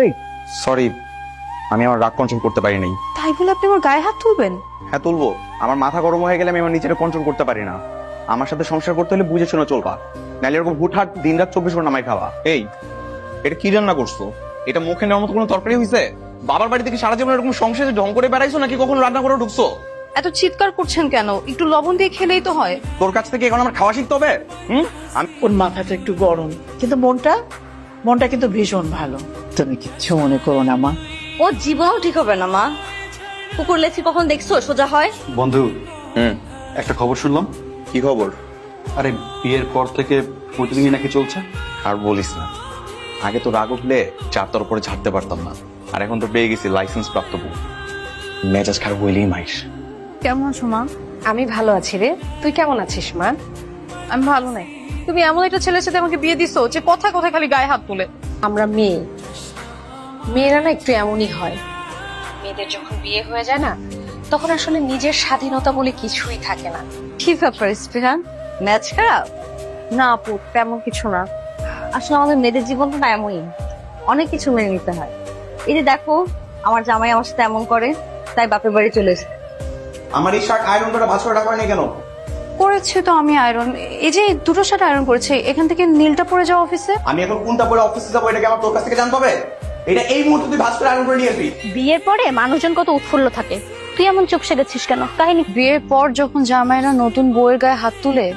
এই সরি, আমি আমার রাগ কন্ট্রোল করতে পারি নাই। তাই বলে আপনি আমার গায়ে হাত তুলবেন? হ্যাঁ তুলবো। আমার মাথা গরম হয়ে গেলে আমি আমার নিজেকে কন্ট্রোল করতে পারি না। আমার সাথে সংসার করতে হলে বুঝে শুনে চলবা, নাহলে এরকম হুটহাট দিনরাত 24 ঘন্টা আমায় খাওয়া। এই, এটা কি রান্না করছো? এটা মুখে নেওয়ার মতো কোনো তরকারি হয়েছে? বাবার বাড়ি থেকে সারা জীবন এরকম সংসারে ঢং করে বেড়াইছো নাকি কখনো রান্না করে ঢুকছো? এত চিৎকার করছেন কেন? একটু লবণ দিয়ে খেলেই তো হয়। তোর কাছ থেকে এখন আমার খাওয়া শিখতে হবে? আমি ওর মাথাটা একটু গরম, কিন্তু মনটা কিন্তু ভীষণ ভালো। তুমি কিচ্ছু মনে করো না মা। ও জীবনও ঠিক হবে না মা। কুকুর লেছি কখন দেখছো সোজা হয়? বন্ধু, একটা খবর শুনলাম। কি খবর? আরে বিয়ের পর থেকে প্রতিদিনই নাকি চলছে। আর বলিস না, আগে তো রাগ উঠলে চারটার উপরে ঝাড়তে পারতাম না, আর এখন তো পেয়ে গেছি লাইসেন্স প্রাপ্ত বউ। মেজাজ খারাপ হইলেই মাইস। কেমন আছো মা? আমি ভালো আছি রে, তুই কেমন আছিস মা? আমি ভালো নাই। তুমি এমন একটা ছেলের সাথে আমাকে বিয়ে দিছো যে কথায় কথায় খালি গায়ে হাত তুলে। আমরা মেয়েরা না একটু এমনই হয়। মেয়েদের যখন বিয়ে হয়ে যায় না, তখন আসলে নিজের স্বাধীনতা বলে কিছুই থাকে না। কি ব্যাপার স্পৃহান, ম্যাচ খারাপ? না আপু, তেমন কিছু না। আসলে আমাদের মেয়েদের জীবনটা না এমনই, অনেক কিছু মেনে নিতে হয়। এই যে দেখো, আমার জামাই আমার সাথে এমন করে, তাই বাপের বাড়ি চলে এসেছে। আমার এই শার্ট আয়রন করে ভাঁজ করে রাখা হয়নি কেন? করেছে তো আমি আয়রন। এই যে দুটো শার্ট আয়রন করেছে, এখান থেকে নীলটা পরে যাও অফিসে। আমি এখন কোনটা পরে অফিসে যাবো এটা কি আমার তোর কাছ থেকে জানতে হবে? এটা এই মুহূর্তে তুই ভাঁজ করে আয়রন করে নিয়ে আসবি। বিয়ের পরে মানুষজন কত উৎফুল্ল থাকে, তুই এমন চুপ সেরেছিস কেন? কাহিনী বিয়ের পর যখন জামাইরা নতুন বউয়ের গায়ে হাত তুলে,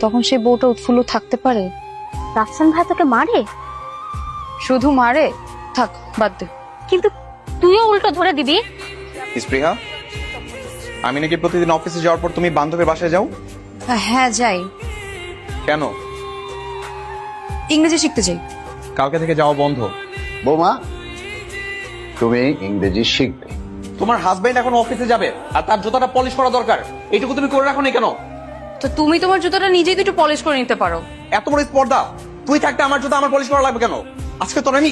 তখন সেই বউটা উৎফুল্ল থাকতে পারে? রাফসান ভাই তোকে মারে? শুধু মারে? থাক, বাদ দে। কিন্তু তুইও উল্টো ধরে দিবি। স্পৃহা, আমি নাকি প্রতিদিন অফিসে যাওয়ার পর তুমি বান্ধবীর বাসায় যাও? হ্যাঁ যাই। কেন? ইংরেজি শিখতে যাই। কালকে থেকে যাওয়া বন্ধ। বৌমা, তুমি ইংরেজি শিখবে। তোমার হাজবেন্ড এখন অফিসে যাবে আর তার জুতাটা পলিশ করা দরকার, এইটুকু তুমি করে রাখো না কেন? তো তুমি তোমার জুতোটা নিজেই তো একটু পলিশ করে নিতে পারো। এত বড় স্পর্ধা! তুই থাকতে আমার জুতা আমার পলিশ করা লাগবে কেন? আজকে তোর আমি